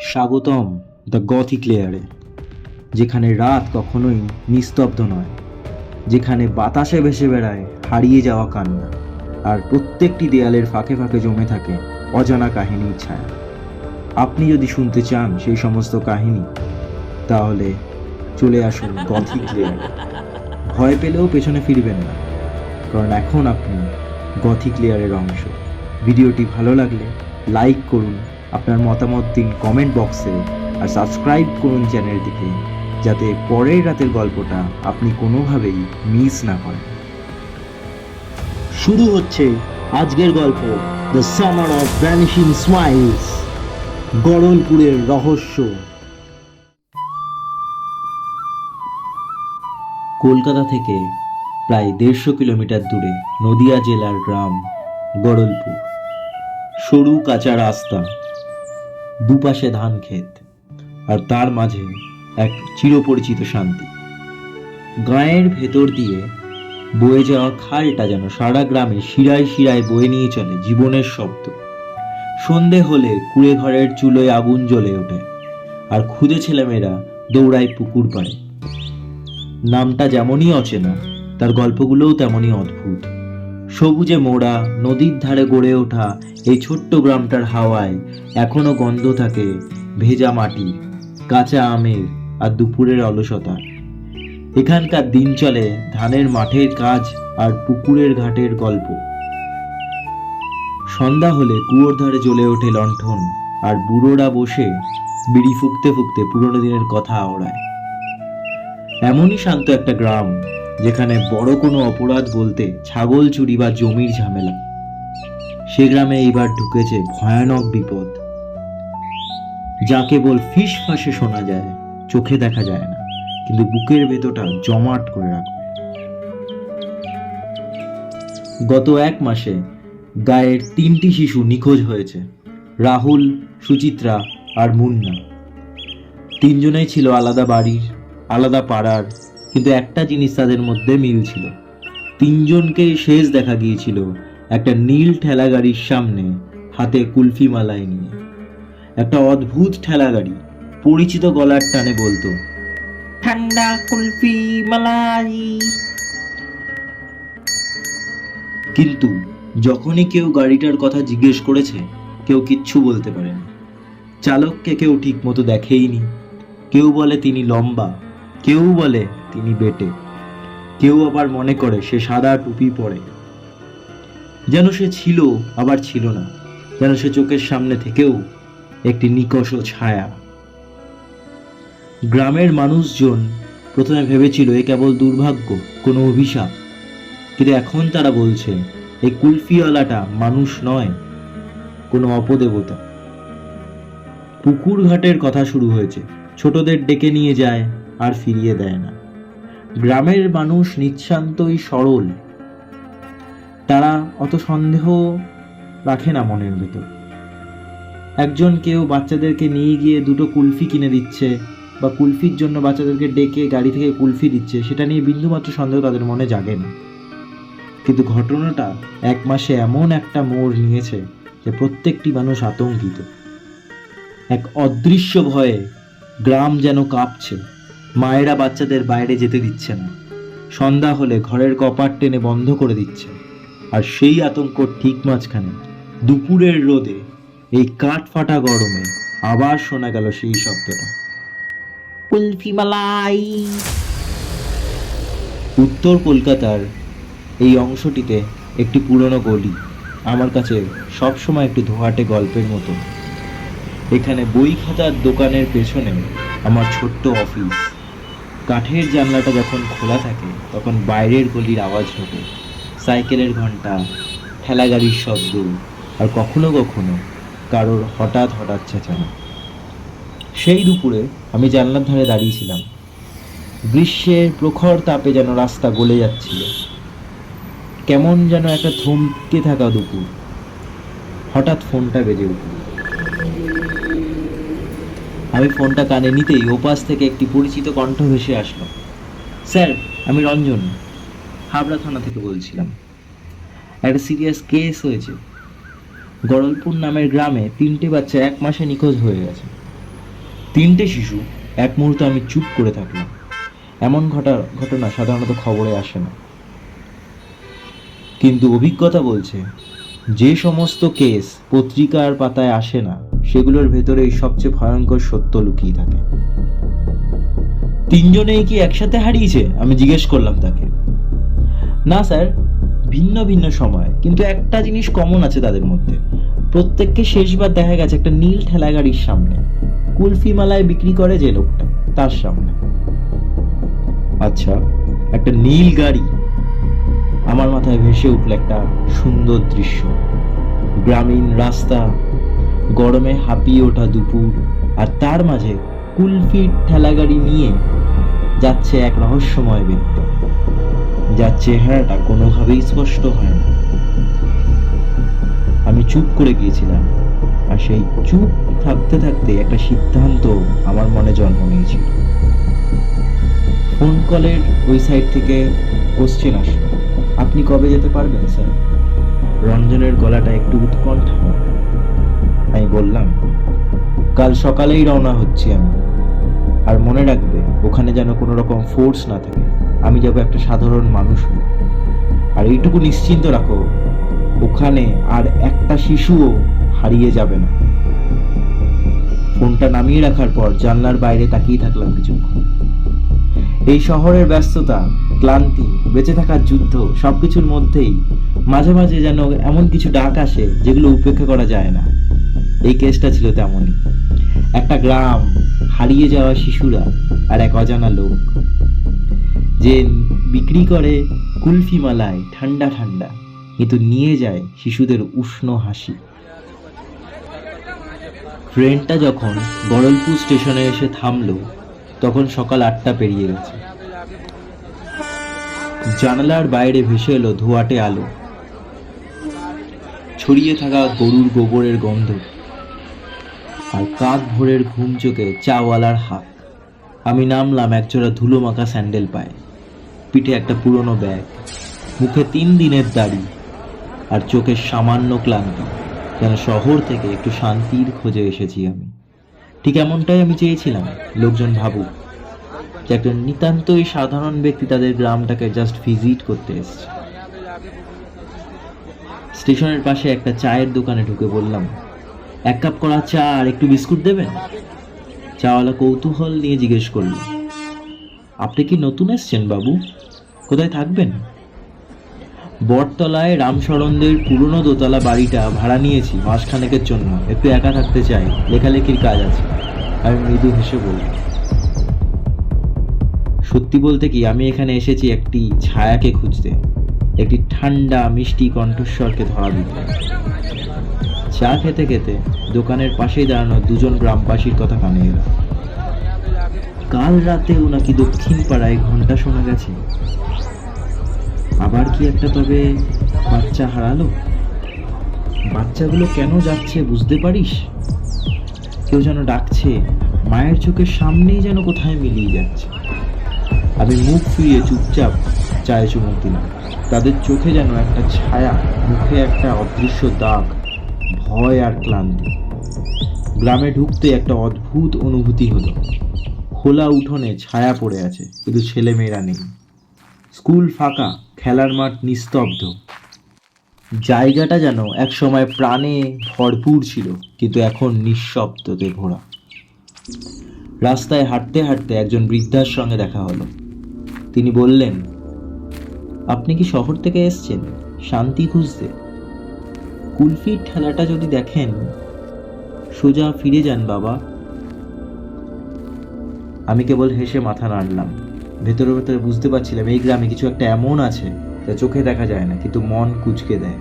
স্বাগতম the Gothic লেয়ারে, যেখানে রাত কখনোই নিস্তব্ধ নয়, যেখানে বাতাসে ভেসে বেড়ায় হারিয়ে যাওয়া কান্না, আর প্রত্যেকটি দেয়ালের ফাঁকে ফাঁকে জমে থাকে অজানা কাহিনীর ছায়া। আপনি যদি শুনতে চান সেই সমস্ত কাহিনী, তাহলে চলে আসুন গথিক লেয়ারে। ভয় পেলেও পেছনে ফিরবেন না, কারণ এখন আপনি গথিক লেয়ারের অংশ। ভিডিওটি ভালো লাগলে লাইক করুন, আপনার মতামত দিন কমেন্ট বক্সে, আর সাবস্ক্রাইব করুন চ্যানেলটিকে, যাতে পরের রাতের গল্পটা আপনি কোনোভাবেই মিস না করেন। শুরু হচ্ছে আজকের গল্প, the summer of vanishing smiles, গড়লপুরের রহস্য। কলকাতা থেকে প্রায় 150 কিলোমিটার দূরে নদিয়া জেলার গ্রাম গড়লপুর। সরু কাঁচা রাস্তা, দুপাশে ধান ক্ষেত, আর তার মাঝে এক চিরপরিচিত শান্তি। গাঁয়ের ভেতর দিয়ে বয়ে যাওয়া খালটা যেন সারা গ্রামে শিরায় শিরায় বয়ে নিয়ে চলে জীবনের শব্দ। সন্ধে হলে কুড়ে ঘরের চুলোয় আগুন জ্বলে ওঠে, আর ক্ষুদে ছেলেমেয়েরা দৌড়ায় পুকুর পাড়ে। নামটা যেমনই অচেনা, তার গল্পগুলোও তেমনই অদ্ভুত। সবুজে মোড়া নদীর ধারে গড়ে ওঠা এই ছোট্ট গ্রামটার হাওয়ায় এখনো গন্ধ থাকে ভেজা মাটির, কাঁচা আমের, আর দুপুরের অলসতা। এখানকার দিন চলে ধানের মাঠের কাজ আর পুকুরের ঘাটের গল্প। সন্ধ্যা হলে কুয়োর ধারে জ্বলে ওঠে লণ্ঠন, আর বুড়োরা বসে বিড়ি ফুঁকতে ফুঁকতে পুরনো দিনের কথা আওড়ায়। এমনই শান্ত একটা গ্রাম, যেখানে বড় কোনো অপরাধ বলতে ছাগল চুরি বা জমির ঝামেলা। সে গ্রামে এইবার ঢুকেছে ভয়ানক বিপদ, যা কেবল ফিস ফাঁসে শোনা যায়, চোখে দেখা যায় না, কিন্তু বুকের ভেতরটা জমাট করে রাখবে। গত 1 মাসে গায়ের 3টি শিশু নিখোঁজ হয়েছে, রাহুল, সুচিত্রা আর মুন্না। 3জনেই ছিল আলাদা বাড়ির, আলাদা পাড়ার, কিন্তু একটা জিনিস তাদের মধ্যে মিল ছিল। 3জনকেই শেষ দেখা গিয়েছিল একটা নীল ঠেলা গাড়ির সামনে, হাতে কুলফি মালাই নিয়ে। একটা অদ্ভুত ঠেলা গাড়ি পরিচিত গলার টানে বলতো, ঠান্ডা কুলফি মালাই। কিন্তু যখনই কেউ গাড়িটার কথা জিজ্ঞেস করেছে, কেউ কিচ্ছু বলতে পারেনি। চালককে কেউ ঠিক মতো দেখেইনি। কেউ বলে তিনি লম্বা, কেউ বলে তিনি বেটে, কেউ আবার মনে করে সে সাদা টুপি পরে। যেন সে ছিল আবার ছিল না, যেন সে চোখের সামনে থেকেও একটি নিকষ ছায়া। গ্রামের মানুষজন প্রথমে ভেবেছিল এ কেবল দুর্ভাগ্য, কোনো অভিশাপ, কিন্তু এখন তারা বলছে এই কুলফিওয়ালাটা মানুষ নয়, কোনো অপদেবতা। পুকুর ঘাটের কথা শুরু হয়েছে, ছোটদের ডেকে নিয়ে যায় আর ফিরিয়ে দেয় না। গ্রামের মানুষ নিঃশান্তই সরল, তারা অত সন্দেহ রাখে না মনের ভেতর। একজন কেউ বাচ্চাদেরকে নিয়ে গিয়ে 2টো কুলফি কিনে দিচ্ছে, বা কুলফির জন্য বাচ্চাদেরকে ডেকে গাড়ি থেকে কুলফি দিচ্ছে, সেটা নিয়ে বিন্দুমাত্র সন্দেহ তাদের মনে জাগে না। কিন্তু ঘটনাটা 1 মাসে এমন একটা মোড় নিয়েছে যে প্রত্যেকটি মানুষ আতঙ্কিত। এক অদৃশ্য ভয়ে গ্রাম যেন কাঁপছে। মায়েরা বাচ্চাদের বাইরে যেতে দিচ্ছে না, সন্ধ্যা হলে ঘরের কপাট টেনে বন্ধ করে দিচ্ছে। আর সেই আতঙ্ক ঠিক মাঝখানে দুপুরের রোদে, এই কাঠ ফাটা গরমে আবার শোনা গেল সেই শব্দটা, কুলফি মালাই। উত্তর কলকাতার এই অংশটিতে একটি পুরনো গলি আমার কাছে সবসময় একটু ধোয়াটে গল্পের মতো। এখানে বই খাতার দোকানের পেছনে আমার ছোট্ট অফিস। কাঠের জানলাটা যখন খোলা থাকে, তখন বাইরের গলির আওয়াজ ঢোকে, সাইকেলের ঘন্টা, ঠেলা গাড়ির শব্দ, আর কখনো কখনো কারোর হঠাৎ হঠাৎ চেঁচানো। সেই দুপুরে আমি জানলার ধারে দাঁড়িয়েছিলাম। গ্রীষ্মের প্রখর তাপে যেন রাস্তা গলে যাচ্ছিল। কেমন যেন একটা থমকে থাকা দুপুর। হঠাৎ ফোনটা বেজে উঠল। আমি ফোনটা কানে নিতেই ওপাশ থেকে একটি পরিচিত কণ্ঠ ভেসে আসলো। স্যার, আমি রঞ্জন, হাবড়া থানা থেকে বলছিলাম। একটা সিরিয়াস কেস হয়েছে। গড়লপুর নামের গ্রামে 3টে বাচ্চা 1 মাসে নিখোঁজ হয়ে গেছে। তিনটে শিশু। এক মুহূর্তে আমি চুপ করে থাকলাম। এমন ঘটনা সাধারণত খবরে আসে না, কিন্তু অভিজ্ঞতা বলছে যে সমস্ত কেস পত্রিকার পাতায় আসে না সেগুলোর ভেতরে সবচেয়ে ভয়ঙ্কর সত্য লুকিয়ে থাকে। তিনজনেই কি একসাথে হারিয়েছে? আমি জিজ্ঞেস করলাম তাকে। না স্যার, ভিন্ন ভিন্ন সময়, কিন্তু একটা জিনিস কমন আছে তাদের মধ্যে। প্রত্যেককে শেষবার দেখা গেছে একটা নীল ঠেলা গাড়ির সামনে, কুলফি মালায় বিক্রি করে যে লোকটা, তার সামনে। আচ্ছা, একটা নীল গাড়ি। আমার মাথায় ভেসে উঠল একটা সুন্দর দৃশ্য। গ্রামীণ রাস্তা, গরমে হাঁপিয়ে ওঠা দুপুর, আর তার মাঝে কুলফির ঠেলা গাড়ি নিয়ে যাচ্ছে এক রহস্যময় ব্যক্তি, যার চেহারাটা কোনোভাবেই স্পষ্ট হয় না। আমি চুপ করে গিয়েছিলাম, আর সেই চুপ থাকতে থাকতে একটা সিদ্ধান্ত আমার মনে জন্ম নিয়েছিল। ফোন কলের ওই সাইড থেকে কোশ্চেন আসলো, আপনি কবে যেতে পারবেন স্যার? রঞ্জনের গলাটা একটু উৎকণ্ঠা। আমি বললাম, কাল সকালেই রওনা হচ্ছি আমি। আর মনে রাখবে, ওখানে যেন কোনো রকম ফোর্স না থাকে। আমি যাবো একটা সাধারণ মানুষ হয়ে। আর এইটুকু নিশ্চিন্ত রাখো, ওখানে আর একটা শিশুও হারিয়ে যাবে না। ফোনটা নামিয়ে রাখার পর জানলার বাইরে তাকিয়ে থাকলাম কিছুক্ষণ। এই শহরের ব্যস্ততা, ক্লান্তি, বেঁচে থাকার যুদ্ধ, সবকিছুর মধ্যেই মাঝে মাঝে যেন এমন কিছু ডাক আসে যেগুলো উপেক্ষা করা যায় না। এই কেসটা ছিল তেমনই। একটা গ্রাম, হারিয়ে যাওয়া শিশুরা, আর এক অজানা লোক যে বিক্রি করে কুলফি মালায় ঠান্ডা ঠান্ডা, কিন্তু নিয়ে যায় শিশুদের উষ্ণ হাসি। ট্রেনটা যখন বড়লপুর স্টেশনে এসে থামলো, তখন সকাল 8টা পেরিয়ে গেছে। জানালার বাইরে ভেসে এলো ধোঁয়াটে আলো, ছড়িয়ে থাকা গরুর গোবরের গন্ধ, আর কাঁধ ভোরের ঘুম চোখে চাওয়ালার হাত। আমি নামলাম একজোড়া ধুলো মাখা স্যান্ডেল পায়ে, পিঠে একটা পুরনো ব্যাগ, মুখে 3 দিনের দাড়ি, আর চোখে সামান্য ক্লান্তি, যেন শহর থেকে একটু শান্তির খোঁজে এসেছি আমি। ঠিক এমনটাই আমি চেয়েছিলাম লোকজন ভাবুক যে একটা নিতান্তই সাধারণ ব্যক্তি তাদের গ্রামটাকে জাস্ট ভিজিট করতে এসেছে। স্টেশনের পাশে একটা চায়ের দোকানে ঢুকে বললাম, 1 কাপ করা চা আর একটু বিস্কুট দেবেন? চাওয়ালা কৌতূহল নিয়ে জিজ্ঞেস করল, আপনি কি নতুন এসছেন বাবু? কোথায় থাকবেন? বটতলায় রামশরণদের পুরনো দোতলা বাড়িটা ভাড়া নিয়েছি মাসখানেকের জন্য, একটু একা থাকতে চাই, লেখালেখির কাজ আছে। আমি মৃদু হেসে বলল, সত্যি বলতে কি, আমি এখানে এসেছি একটি ছায়াকে খুঁজতে, একটি ঠান্ডা মিষ্টি কণ্ঠস্বরকে ধরা দিতে। চা খেতে খেতে দোকানের পাশেই দাঁড়ানো 2জন গ্রামবাসীর কথা কানে এলো। কাল রাতেও নাকি দক্ষিণ পাড়ায় ঘন্টা শোনা গেছে। আবার কি একটা তবে বাচ্চা হারালো? বাচ্চাগুলো কেন যাচ্ছে বুঝতে পারিস? কেউ যেন ডাকছে, মায়ের চোখের সামনেই যেন কোথায় মিলিয়ে যাচ্ছে। আমি মুখ ফিরিয়ে চুপচাপ চায়ে চুমুক দিলাম। তাদের চোখে যেন একটা ছায়া, মুখে একটা অদৃশ্য দাগ, ভয় আর ক্লান্তি। গ্রামে ঢুকতে একটা অদ্ভুত অনুভূতি হলো। খোলা উঠোনে ছায়া পড়ে আছে, কিন্তু ছেলেমেয়েরা নেই। স্কুল ফাঁকা, খেলার মাঠ নিস্তব্ধ। জায়গাটা যেন এক সময় প্রাণে ভরপুর ছিল, কিন্তু এখন নিঃশব্দতে ভরা। রাস্তায় হাঁটতে হাঁটতে একজন বৃদ্ধার সঙ্গে দেখা হলো। তিনি বললেন, আপনি কি শহর থেকে এসছেন শান্তি খুঁজতে? কুলফির ঠেলাটা যদি দেখেন, সোজা ফিরে যান বাবা। আমি কেবল হেসে মাথা নাড়লাম। ভেতরে ভেতরে বুঝতে পারছিলাম এই গ্রামে কিছু একটা এমন আছে যা চোখে দেখা যায় না, কিন্তু মন কুঁচকে দেয়।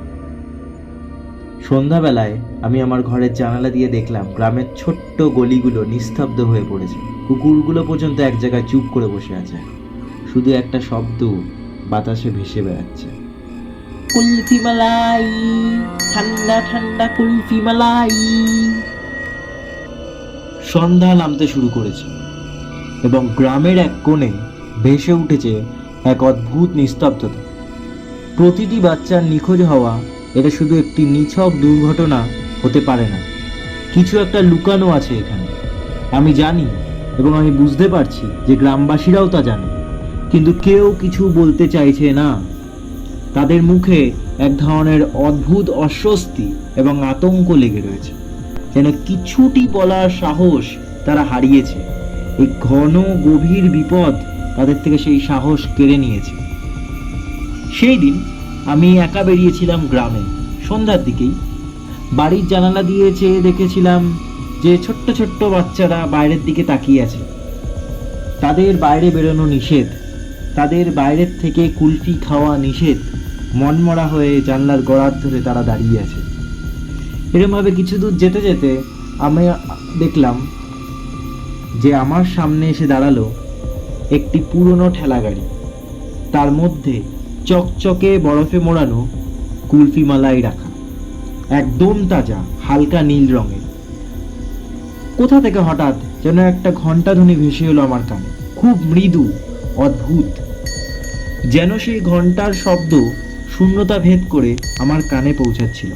সন্ধ্যাবেলায় আমি আমার ঘরের জানালা দিয়ে দেখলাম গ্রামের ছোট্ট গলিগুলো নিস্তব্ধ হয়ে পড়েছে। কুকুরগুলো পর্যন্ত এক জায়গায় চুপ করে বসে আছে। শুধু একটা শব্দ বাতাসে ভেসে বেড়াচ্ছে, কুলফি মালাই, ঠান্ডা ঠান্ডা কুলফি মালাই। সন্ধ্যা নামতে শুরু করেছে এবং গ্রামের এক কোণে ভেসে উঠেছে এক অদ্ভুত নিস্তব্ধতা। প্রতিটি বাচ্চার নিখোঁজ হওয়া এটা শুধু একটি নিছক দুর্ঘটনা হতে পারে না, কিছু একটা লুকানো আছে এখানে। আমি জানি এবং আমি বুঝতে পারছি যে গ্রামবাসীরাও তা জানে, কিন্তু কেউ কিছু বলতে চাইছে না। তাদের মুখে এক ধরনের অদ্ভুত অস্বস্তি এবং আতঙ্ক লেগে রয়েছে, যেন কিছুটি বলার সাহস তারা হারিয়েছে। এই ঘন গভীর বিপদ তাদের থেকে সেই সাহস কেড়ে নিয়েছে। সেই দিন আমি একা বেরিয়েছিলাম গ্রামে, সন্ধ্যার দিকেই। বাড়ির জানালা দিয়ে চেয়ে দেখেছিলাম যে ছোট্ট ছোট্ট বাচ্চারা বাইরের দিকে তাকিয়ে আছে। তাদের বাইরে বেরোনো নিষেধ, তাদের বাইরের থেকে কুলফি খাওয়া নিষেধ। মনমরা হয়ে জানলার গড়ার ধরে তারা দাঁড়িয়ে আছে। এরমভাবে কিছু দূর যেতে যেতে আমি দেখলাম যে আমার সামনে এসে দাঁড়ালো একটি পুরনো ঠেলা গাড়ি। তার মধ্যে চকচকে বরফে মোড়ানো কুলফি মালাই রাখা, একদম তাজা, হালকা নীল রঙের। কোথা থেকে হঠাৎ যেন একটা ঘন্টা ধ্বনি ভেসে এলো আমার কানে, খুব মৃদু, অদ্ভুত, যেন সেই ঘন্টার শব্দ শূন্যতা ভেদ করে আমার কানে পৌঁছাচ্ছিল।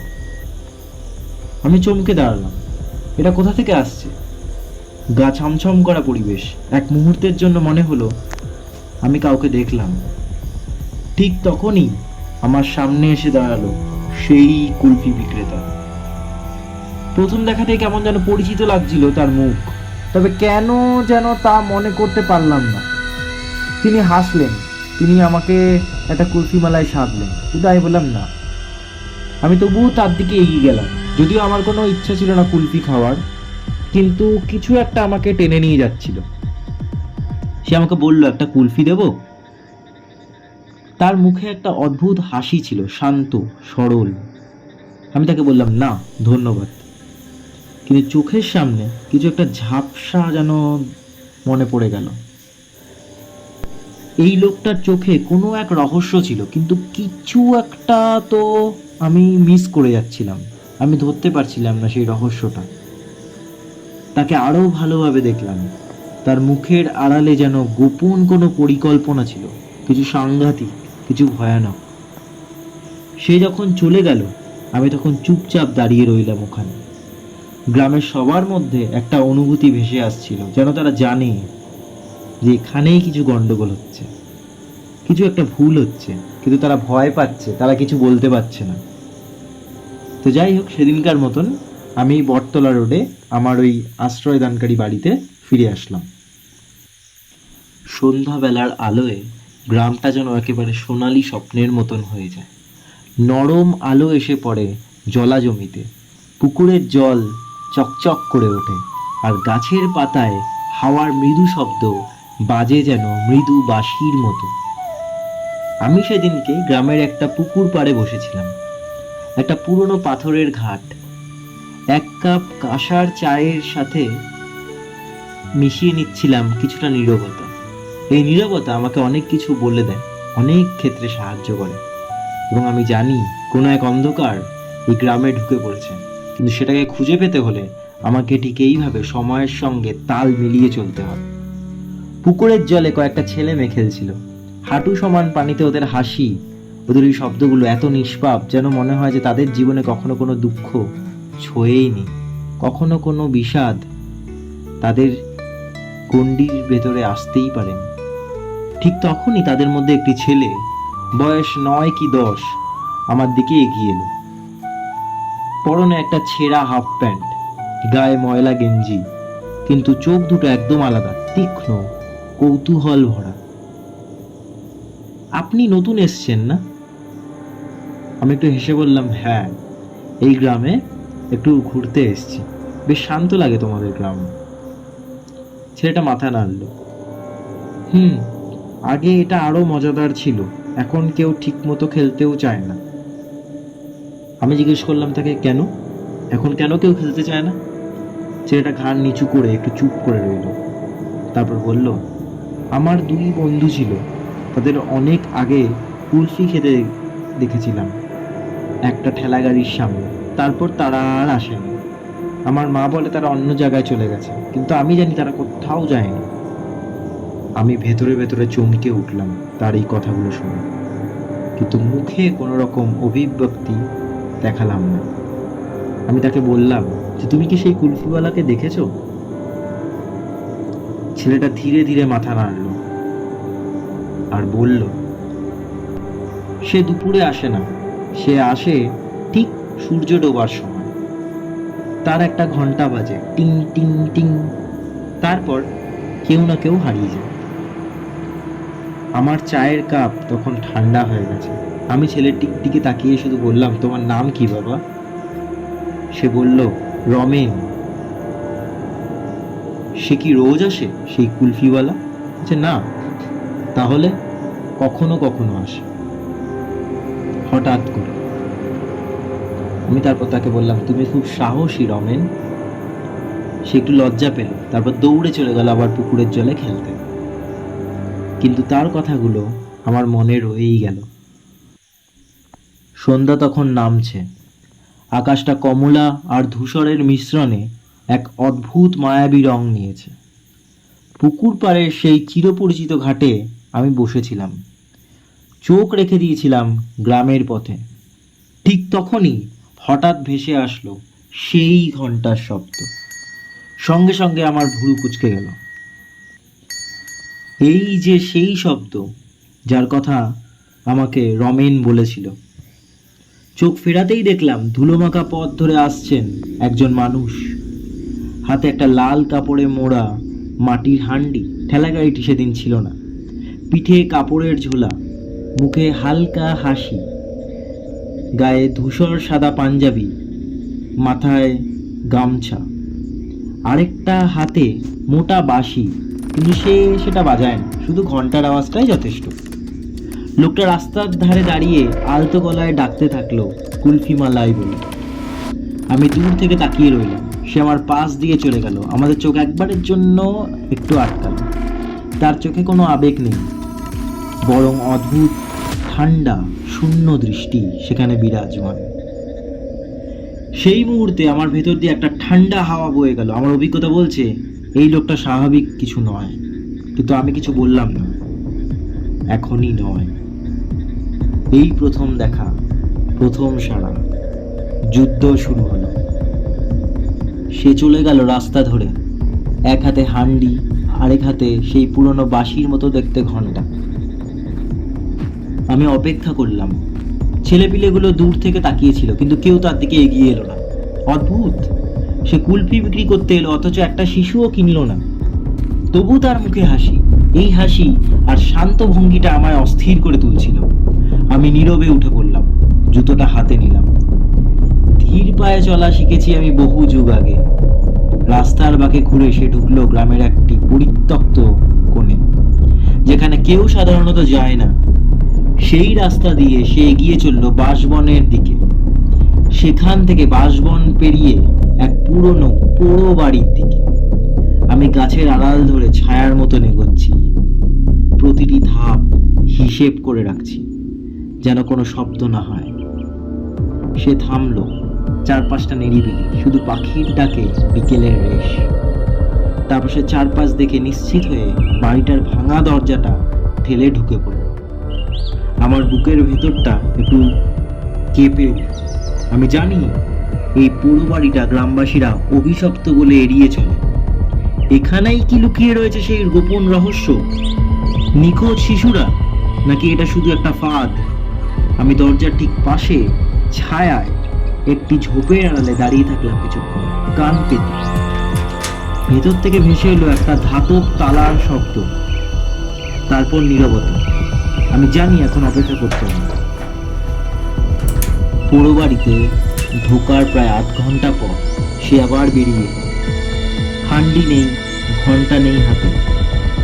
আমি চমকে দাঁড়ালাম, এটা কোথা থেকে আসছে? গা ছমছম করা পরিবেশ। এক মুহূর্তের জন্য মনে হলো আমি কাউকে দেখলাম। ঠিক তখনই আমার সামনে এসে দাঁড়ালো সেই কুলফি বিক্রেতা। প্রথম দেখাতেই কেমন যেন পরিচিত লাগছিল তার মুখ, তবে কেন যেন তা মনে করতে পারলাম না। তিনি হাসলেন, তিনি আমাকে একটা কুলফি মালাই সাধলেন, কিন্তু আমি বললাম না। আমি তবুও তার দিকে এগিয়ে গেলাম, যদিও আমার কোনো ইচ্ছা ছিল না কুলফি খাওয়ার, কিন্তু কিছু একটা আমাকে টেনে নিয়ে যাচ্ছিল। সে আমাকে বলল, একটা কুলফি দেবো? তার মুখে একটা অদ্ভুত হাসি ছিল, শান্ত, সরল। আমি তাকে বললাম, না ধন্যবাদ। কিন্তু চোখের সামনে কিছু একটা ঝাপসা যেন মনে পড়ে গেল। এই লোকটার চোখে কোনো এক রহস্য ছিল, কিন্তু কিছু একটা তো আমি মিস করে যাচ্ছিলাম। আমি ধরতে পারছিলাম না সেই রহস্যটা। তাকে আরো ভালোভাবে দেখলাম। তার মুখের আড়ালে যেন গোপন কোনো পরিকল্পনা ছিল, কিছু সাংঘাতিক, কিছু ভয়ানক। সে যখন চলে গেল, আমি তখন চুপচাপ দাঁড়িয়ে রইলাম ওখানে। গ্রামের সবার মধ্যে একটা অনুভূতি ভেসে আসছিল, যেন তারা জানে যে এখানেই কিছু গন্ডগোল হচ্ছে, কিছু একটা ভুল হচ্ছে, কিন্তু তারা ভয় পাচ্ছে, তারা কিছু বলতে পারছে না। তো যাই হোক, সেদিনকার মতন আমি বটতলা রোডে আমার ওই আশ্রয়দানকারী বাড়িতে ফিরে আসলাম। সন্ধ্যাবেলার আলোয় গ্রামটা যেন একেবারে সোনালি স্বপ্নের মতন হয়ে যায়। নরম আলো এসে পড়ে জলা জমিতে, পুকুরের জল চকচক করে ওঠে, আর গাছের পাতায় হাওয়ার মৃদু শব্দ বাজে যেন মৃদু বাঁশির মতো। আমি সেদিনকে গ্রামের একটা পুকুর পাড়ে বসেছিলাম, একটা পুরনো পাথরের ঘাট। এক কাপ কাঁসার চায়ের সাথে মিশিয়ে নিচ্ছিলাম কিছুটা নীরবতা। এই নীরবতা আমাকে অনেক কিছু বলে দেয়, অনেক ক্ষেত্রে সাহায্য করে। এবং আমি জানি কোনো এক অন্ধকার এই গ্রামে ঢুকে পড়েছে, কিন্তু সেটাকে খুঁজে পেতে হলে আমাকে ঠিক এইভাবে সময়ের সঙ্গে তাল মিলিয়ে চলতে হবে। পুকুরের জলে কয়েকটা ছেলে মেয়ে খেলছিল, হাঁটু সমান পানিতে ওদের হাসি, ওদের ওই শব্দগুলো এত নিষ্পাপ যেন মনে হয় যে তাদের জীবনে কখনো কোনো দুঃখ ছোঁয়েইনি, কখনো কোনো বিষাদ তাদের গণ্ডির ভেতরে আসতেই পারেনি। ঠিক তখনই তাদের মধ্যে একটি ছেলে, বয়স 9 কি 10, আমার দিকে এগিয়ে এলো। পরনে একটা ছেঁড়া হাফ প্যান্ট, গায়ে ময়লা গেঞ্জি, কিন্তু চোখ দুটো একদম আলাদা, তীক্ষ্ণ, কৌতূহল ভরা। আপনি নতুন এসছেন না? আমি একটু হেসে বললাম, হ্যাঁ, এই গ্রামে একটু ঘুরতে এসেছি, বেশ শান্ত লাগে তোমাদের গ্রাম। ছেলেটা মাথা নাড়ল। আগে এটা আরো মজাদার ছিল, এখন কেউ ঠিক মতো খেলতেও চায় না। আমি জিজ্ঞেস করলাম তাকে, কেন? এখন কেন কেউ খেলতে চায় না? ছেলেটা ঘাড় নিচু করে একটু চুপ করে রইল, তারপর বলল, আমার 2 বন্ধু ছিল, তাদের অনেক আগে কুলফি খেতে দেখেছিলাম একটা ঠেলা গাড়ির সামনে, তারপর তারা আর আসেনি। আমার মা বলে তারা অন্য জায়গায় চলে গেছে, কিন্তু আমি জানি তারা কোথাও যায়নি। আমি ভেতরে ভেতরে চমকে উঠলাম তার এই কথাগুলো শুনে, কিন্তু মুখে কোনো রকম অভিব্যক্তি দেখালাম না। আমি তাকে বললাম যে, তুমি কি সেই কুলফিওয়ালাকে দেখেছো? ছেলেটা ধীরে ধীরে মাথা নাড়ল আর বলল, সে দুপুরে আসে না, সে আসে ঠিক সূর্য ডোবার সময়। তার একটা ঘন্টা বাজে, টিং টিং টিং। তারপর কেউ না কেউ হারিয়ে যায়। আমার চায়ের কাপ তখন ঠান্ডা হয়ে গেছে। আমি ছেলেটির দিকে তাকিয়ে শুধু বললাম, তোমার নাম কি বাবা? সে বলল, রমেন। সে কি রোজ আসে, সেই কুলফিওয়ালা? আচ্ছা না, তাহলে কখনো কখনো আসে, হঠাৎ করে। আমি তারপর তাকে বললাম, তুমি খুব সাহসী রমেন। সে একটু লজ্জা পেল, তারপর দৌড়ে চলে গেল আবার পুকুরের জলে খেলতে। কিন্তু তার কথাগুলো আমার মনে রয়েই গেল। সন্ধ্যা তখন নামছে। আকাশটা কমলা আর ধূসরের মিশ্রণে এক অদ্ভুত মায়াবী রং নিয়েছে। পুকুর পাড়ের সেই চিরপরিচিত ঘাটে আমি বসেছিলাম, চোখ রেখে দিয়েছিলাম গ্রামের পথে। ঠিক তখনই হঠাৎ ভেসে আসলো সেই ঘন্টার শব্দ। সঙ্গে সঙ্গে আমার ভুরু কুঁচকে গেল। এই যে সেই শব্দ যার কথা আমাকে রমেন বলেছিল। চোখ ফেরাতেই দেখলাম ধুলোমাখা পথ ধরে আসছেন একজন মানুষ। হাতে একটা লাল কাপড়ে মোড়া মাটির হান্ডি। ঠেলাগাড়িটি সেদিন ছিল না। পিঠে কাপড়ের ঝোলা, মুখে হালকা হাসি, গায়ে ধূসর সাদা পাঞ্জাবি, মাথায় গামছা, আরেকটা হাতে মোটা বাঁশি, কিন্তু সেটা বাজায় না, শুধু ঘন্টার আওয়াজটাই যথেষ্ট। লোকটা রাস্তার ধারে দাঁড়িয়ে আলতো গলায় ডাকতে থাকলো, কুলফি মালাই বলে। আমি দূর থেকে তাকিয়ে রইলাম। সে আমার পাশ দিয়ে চলে গেল। আমাদের চোখ একবারের জন্য একটু আটকাল। তার চোখে কোনো আবেগ নেই, বরং অদ্ভুত ঠান্ডা শূন্য দৃষ্টি সেখানে বিরাজমান। সেই মুহূর্তে আমার ভেতর দিয়ে একটা ঠান্ডা হাওয়া বয়ে গেল। আমার অভিজ্ঞতা বলছে এই লোকটা স্বাভাবিক কিছু নয়, কিন্তু আমি কিছু বললাম না। এখনই নয়। এই প্রথম দেখা, প্রথম সাড়া, যুদ্ধ শুরু হলো। সে চলে গেল রাস্তা ধরে, এক হাতে হান্ডি, আরেক হাতে সেই পুরনো বাঁশির মতো দেখতে ঘন্টা। আমি অপেক্ষা করলাম। ছেলেপিলেগুলো দূর থেকে তাকিয়েছিল, কিন্তু কেউ তার দিকে এগিয়ে এলো না। অদ্ভুত, সে কুলফি বিক্রি করতে এলো, অথচ একটা শিশুও কিনল না। তবু তার মুখে হাসি। এই হাসি আর শান্ত ভঙ্গিটা আমায় অস্থির করে তুলছিল। আমি নীরবে উঠে পড়লাম, জুতোটা হাতে নিলাম। ধীর পায়ে চলা শিখেছি আমি বহু যুগ আগে। রাস্তার বাঁকে ঘুরে সে ঢুকলো গ্রামের একটি পরিত্যক্ত কোণে, যেখানে কেউ সাধারণত যায় না। সেই রাস্তা দিয়ে সে এগিয়ে চলল বাঁশবনের দিকে। সেখান থেকে বাঁশবন পেরিয়ে এক পুরনো পোড়ো বাড়ির দিকে। আমি গাছের আড়াল ধরে ছায়ার মতো এগোচ্ছি, প্রতিটি ধাপ হিসেব করে রাখছি যেন কোনো শব্দ না হয়। সে থামলো। চারপাশটা নিরিবিলি, শুধু পাখির ডাকে বিকেলের রেশ। তারপর সে চারপাশ দেখে নিশ্চিত হয়ে বাড়িটার ভাঙা দরজাটা ঠেলে ঢুকে পড়ল। আমার বুকের ভেতরটা একটু কেঁপে উঠল। আমি জানি এই পুরো বাড়িটা গ্রামবাসীরা অভিশপ্ত বলে এড়িয়ে চলে। এখানেই কি লুকিয়ে রয়েছে সেই গোপন রহস্য? নিখোঁজ শিশুরা, নাকি এটা শুধু একটা ফাঁদ? আমি দরজার ঠিক পাশে ছায়ায় একটি ঝোপের আড়ালে দাঁড়িয়ে থাকলাম কিছুক্ষণ, কান পেতে। ভেতর থেকে ভেসে এলো একটা ধাতব তালার শব্দ, তারপর নীরবতা। আমি জানি এখন অপেক্ষা করতে হবে। পুরো বাড়িতে ঢোকার প্রায় আধ ঘন্টা পর সে আবার বেরিয়ে। হান্ডি নেই, ঘন্টা নেই হাতে,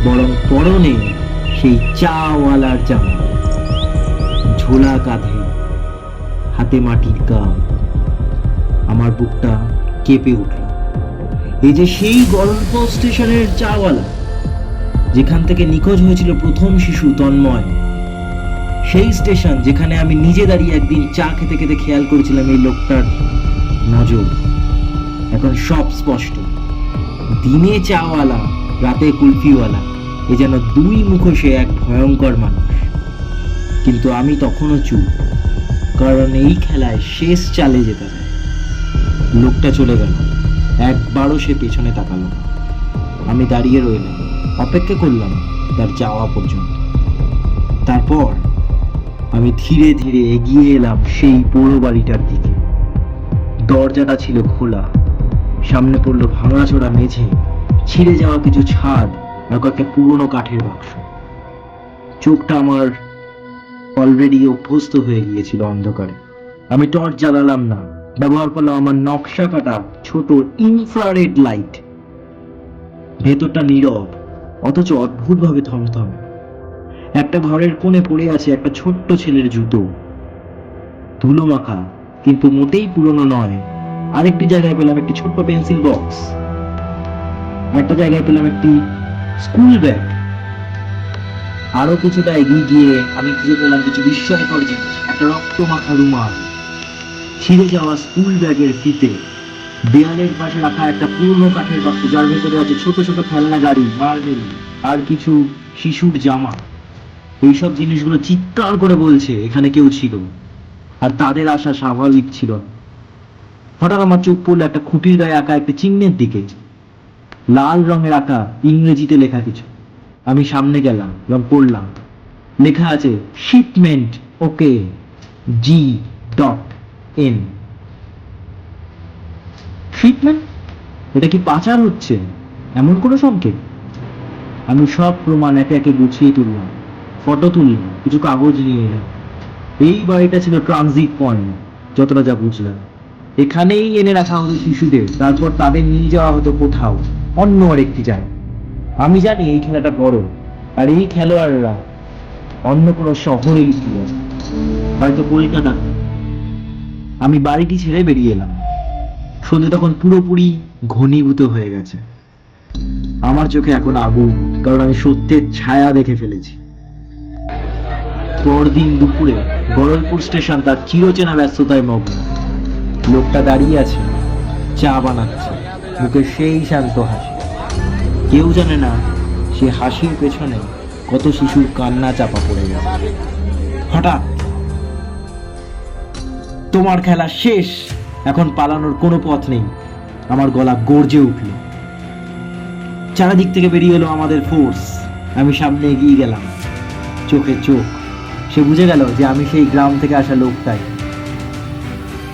বরং পরনে সেই চাওয়ালার জামা, ঝোলা কাঁধে, হাতে মাটির কাপ। আমার বুকটা কেঁপে উঠল। এই যে সেই গল্প স্টেশনের চাওয়ালা, যেখান থেকে নিখোঁজ হয়েছিল প্রথম শিশু তন্ময়। সেই স্টেশন যেখানে আমি নিজে দাঁড়িয়ে একদিন চা খেতে খেতে খেয়াল করেছিলাম এই লোকটার নজর। এখন সব স্পষ্ট। দিনে চাওয়ালা, রাতে কুলফিওয়ালা, এ যেন দুই মুখোশে এক ভয়ঙ্কর মানুষ। কিন্তু আমি তখনও চুপ, কারণ এই খেলায় শেষ চালে যেতে হবে। লোকটা চলে গেল, একবারও সে পেছনে তাকালো না। আমি দাঁড়িয়ে রইলাম। অপেক্ষা করলাম তার যাওয়া পর্যন্ত। তারপর আমি ধীরে ধীরে এগিয়ে এলাম সেই পুরো বাড়িটার দিকে। দরজাটা ছিল খোলা, সামনে পড়লো ভাঙাচোরা মেঝে, ছিঁড়ে যাওয়া কিছু ছাদ আর কয়েকটা পুরনো কাঠের বাক্স। চোখটা আমার অলরেডি অভ্যস্ত হয়ে গিয়েছিল অন্ধকারে। আমি টর্চ জ্বালালাম না, ব্যবহার করলাম আমার নকশা কাটা ছোট ইনফ্রারেড লাইট। ভেতরটা নীরব, অথচ অদ্ভুতভাবে থমথম। একটা ঘরের কোণে পড়ে আছে একটা ছোট্ট ছেলের জুতো, ধুলো মাখা কিন্তু মোটেই পুরনো নয়। আরেকটি জায়গায় পেলাম একটি ছোট্ট পেন্সিল বক্স, একটা জায়গায় পেলাম একটি স্কুল ব্যাগ। আরো কিছুটা এগিয়ে গিয়ে আমি খুঁজে পেলাম কিছু বিস্ময়কর জিনিস, একটা রক্ত মাখা রুমাল, ছিঁড়ে যাওয়া স্কুল ব্যাগের ফিতে, দেয়ালের পাশে রাখা একটা পুরনো কাঠের বাক্স যার ভেতরে আছে ছোট ছোট খেলনা গাড়ি, মার্বেল আর কিছু শিশুর জামা। এইসব জিনিসগুলো চিৎকার করে বলছে এখানে কেউ ছিল, আর তাদের আসা স্বাভাবিক ছিল না। হঠাৎ আমার চোখ পড়লো একটা খুঁটির গায়ে আঁকা একটা চিহ্নের দিকে, লাল রঙের আঁকা, ইংরেজিতে লেখা কিছু। আমি সামনে গেলাম এবং পড়লাম, লেখা আছে শিপমেন্ট ওকে G.N। শিপমেন্ট? এটা কি পাচার হচ্ছে এমন কোনো সংকেত? আমি সব প্রমাণ একে একে গুছিয়ে তুললাম, ফটো তুললাম, কিছু কাগজ নিয়ে এলাম। এই বাড়িটা ছিল ট্রানজিট পয়েন্ট, যতটা যা বুঝলাম। এখানেই এনে রাখা হতো শিশুদের, তারপর তাদের নিয়ে যাওয়া হতো কোথাও অন্য আরেকটি জায়গায়। আমি জানি এই খেলাটা বড়, আর এই খেলোয়াড়রা অন্য কোনো শহরেই ছিল, হয়তো কলকাতা। আমি বাড়িটি ছেড়ে বেরিয়ে এলাম। সন্ধে তখন পুরোপুরি ঘনীভূত হয়ে গেছে। আমার চোখে এখন আগুন, কারণ আমি সত্যের ছায়া দেখে ফেলেছি। পরদিন দুপুরে গড়লপুর স্টেশন তার চিরচেনা ব্যস্ততায় মগ্ন। লোকটা দাঁড়িয়ে আছে, চা বানাচ্ছে, মুখে সেই শান্ত হাসি। কেউ জানে না সে হাসির পেছনে কত শিশুর কান্না চাপা পড়ে গেছে। হঠাৎ, তোমার খেলা শেষ, এখন পালানোর কোনো পথ নেই, আমার গলা গর্জে উঠল। চারিদিক থেকে বেরিয়ে এলো আমাদের ফোর্স। আমি সামনে এগিয়ে গেলাম, চোখে চোখ। সে বুঝে গেল যে আমি সেই গ্রাম থেকে আসা লোকটাই।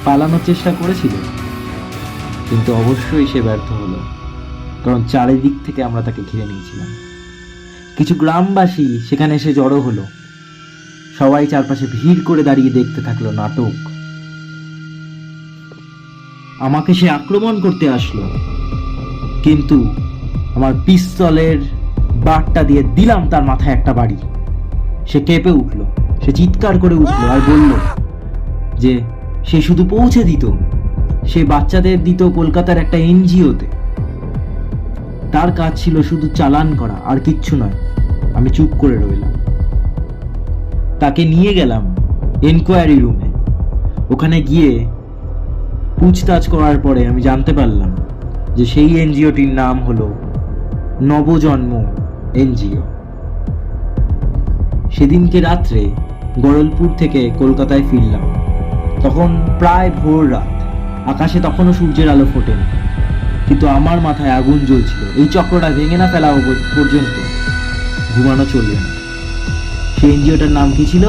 পালানোর চেষ্টা করেছিল, কিন্তু অবশ্যই সে ব্যর্থ হলো, কারণ চারিদিক থেকে আমরা তাকে ঘিরে নিয়েছিলাম। কিছু গ্রামবাসী সেখানে এসে জড়ো হলো, সবাই চারপাশে ভিড় করে দাঁড়িয়ে দেখতে থাকলো নাটক। আমাকে সে আক্রমণ করতে আসলো, কিন্তু আমার পিস্তলের বারটা দিয়ে দিলাম তার মাথায় একটা বাড়ি। সে কেঁপে উঠলো, সে চিৎকার করে উঠলো আর বলল যে সে শুধু পৌঁছে দিত, সে বাচ্চাদের দিত কলকাতার একটা এনজিওতে। তার কাজ ছিল শুধু চালান করা, আর কিচ্ছু নয়। আমি চুপ করে রইলাম। তাকে নিয়ে গেলাম এনকোয়ারি রুমে। ওখানে গিয়ে পুছতাছ করার পরে আমি জানতে পারলাম যে সেই এনজিওটির নাম হলো নবজন্ম এনজিও। সেদিনকে রাত্রে গড়লপুর থেকে কলকাতায় ফিরলাম। তখন প্রায় ভোর রাত, আকাশে তখনও সূর্যের আলো ফোটেনি, কিন্তু আমার মাথায় আগুন জ্বলছিল। এই চক্রটা ভেঙে না ফেলা পর্যন্ত ঘুমানো চলবে না। সেই এনজিওটার নাম কি ছিল?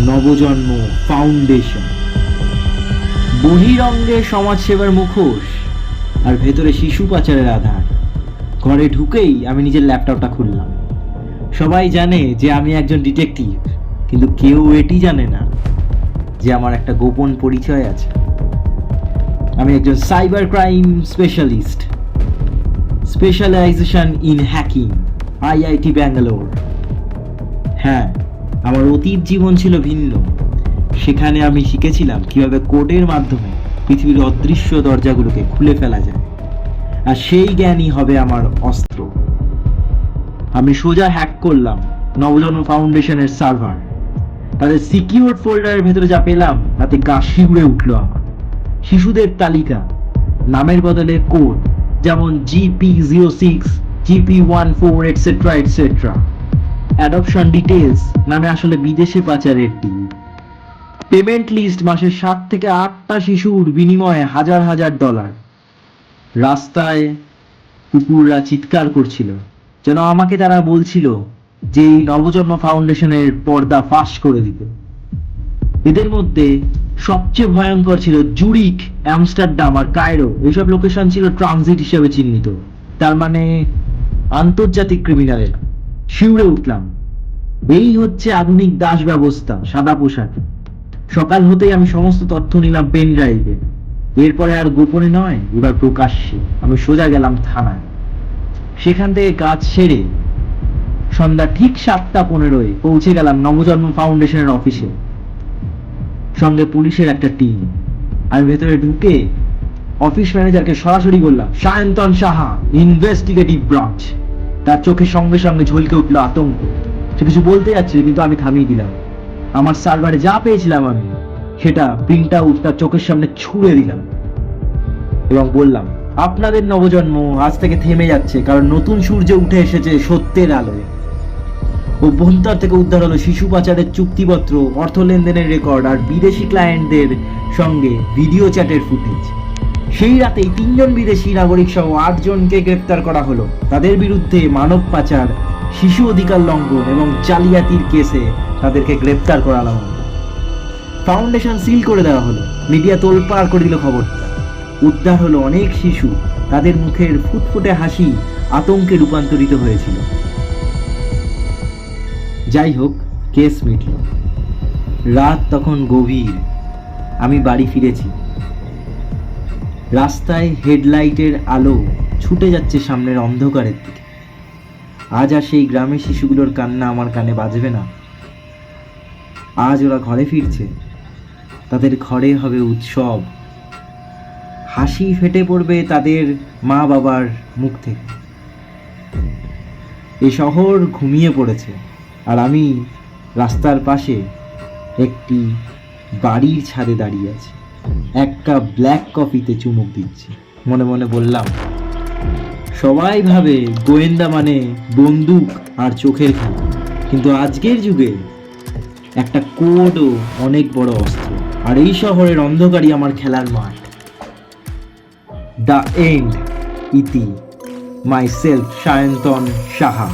নবজন্ম ফাউন্ডেশন। বহিরঙ্গে সমাজসেবার মুখোশ, আর ভেতরে শিশু পাচারের আধার। ঘরে ঢুকেই আমি নিজের ল্যাপটপটা খুললাম। সবাই জানে যে আমি একজন ডিটেকটিভ, কিন্তু কেউ এটি জানে না যে আমার একটা গোপন পরিচয় আছে। আমি একজন cyber crime specialist, specialization in hacking, IIT Bangalore. হ্যাঁ, আমার অতীত জীবন ছিল ভিন্ন। সেখানে আমি শিখেছিলাম কিভাবে কোডের মাধ্যমে পৃথিবীর অদৃশ্য দরজাগুলোকে খুলে ফেলা যায়, আর সেই জ্ঞানই হবে আমার অস্ত্র। আমি সোজা হ্যাক করলাম নবজন্ম ফাউন্ডেশনের সার্ভার। তাদের সিকিউর ফোল্ডারের ভেতরে যা পেলাম তাতে গা শিউরে উঠলো আমার। শিশুদের তালিকা, নামের বদলে কোড, যেমন GP06, GP14 etcetera etcetera. Adoption details, নামে আসলে বিদেশে পাচারের টিম। পেমেন্ট লিস্ট, মাসে 7 থেকে 8টা শিশুর বিনিময়ে হাজার হাজার ডলার। রাস্তায় কুকুররা চিৎকার করছিল, যেন আমাকে তারা বলছিল যে এই নবজন্ম ফাউন্ডেশনের পর্দা ফাঁস করে দিতে। এদের মধ্যে সবচেয়ে ভয়ঙ্কর ছিল জুরিক, আমস্টারডাম আর কায়রো। এইসব লোকেশন ছিল ট্রানজিট হিসেবে চিহ্নিত, তার মানে আন্তর্জাতিক ক্রিমিনালের। শিউরে উঠলাম। এই হচ্ছে আধুনিক দাস ব্যবস্থা, সাদা পোশাক। সকাল হতেই আমি সমস্ত তথ্য নিলাম পেন ড্রাইভে। এরপরে আর গোপনে নয়, এবার প্রকাশ্যে। আমি সোজা গেলাম থানায়। সেখান থেকে কাজ সেরে সন্ধ্যা ঠিক 7:15 পৌঁছে গেলাম নবজন্ম ফাউন্ডেশনের অফিসে, সঙ্গে পুলিশের একটা টিম। আমি ভেতরে ঢুকে অফিস ম্যানেজারকে সরাসরি বললাম, সায়ন্তন সাহা, ইনভেস্টিগেটিভ ব্রাঞ্চ। তার চোখের সঙ্গে সঙ্গে ঝলকে উঠলো আতঙ্ক। সে কিছু বলতে যাচ্ছিল, কিন্তু আমি থামিয়ে দিলাম। আমার সার্ভারে যা পেয়েছিলাম আমি, সেটা প্রিন্ট আউট তার চোখের সামনে ছুঁড়ে দিলাম এবং বললাম, আপনাদের নবজন্ম আজ থেকে থেমে যাচ্ছে, কারণ নতুন সূর্য উঠে এসেছে সত্যের আলোয়। অভ্যন্তর থেকে উদ্ধার হলো শিশু পাচারের চুক্তিপত্র, অর্থ লেনদেনের রেকর্ড আর বিদেশি ক্লায়েন্টদের সঙ্গে ভিডিও চ্যাটের ফুটেজ। সেই রাতেই 3 বিদেশি নাগরিক সহ 8 জনকে গ্রেপ্তার করা হলো। তাদের বিরুদ্ধে মানব পাচার, শিশু অধিকার লঙ্ঘন এবং জালিয়াতির কেসে তাদেরকে গ্রেপ্তার করানো হলো। ফাউন্ডেশন সিল করে দেওয়া হলো। মিডিয়া তোলপাড় করে দিল খবরটা। উদ্ধার হলো অনেক শিশু, তাদের মুখের ফুটফুটে হাসি আতঙ্কে রূপান্তরিত হয়েছিল। যাই হোক, কেস মিটল। রাত তখন গভীর। আমি বাড়ি ফিরেছি। রাস্তায় হেডলাইটের আলো ছুটে যাচ্ছে সামনের অন্ধকারের দিকে। আজ আর সেই গ্রামের শিশুগুলোর কান্না আমার কানে বাজবে না। আজ ওরা ঘরে ফিরছে। তাদের ঘরে হবে উৎসব। হাসি ফেটে পড়বে তাদের মা বাবার মুখ থেকে। এ শহর ঘুমিয়ে পড়েছে, আর আমি রাস্তার পাশে একটি বাড়ির ছাদে দাঁড়িয়ে আছি। এক কাপ ব্ল্যাক কফিতে চুমুক দিচ্ছি। মনে মনে বললাম, সবাই ভাবে গোয়েন্দা মানে বন্দুক আর চোখের খেলা, কিন্তু আজকের যুগে একটা কোডও অনেক বড় অস্ত্র। আর এই শহরের অন্ধকারই আমার খেলার মাঠ। দ্য এন্ড ইতি। মাইসেলফ, সায়ন্তন সাহা।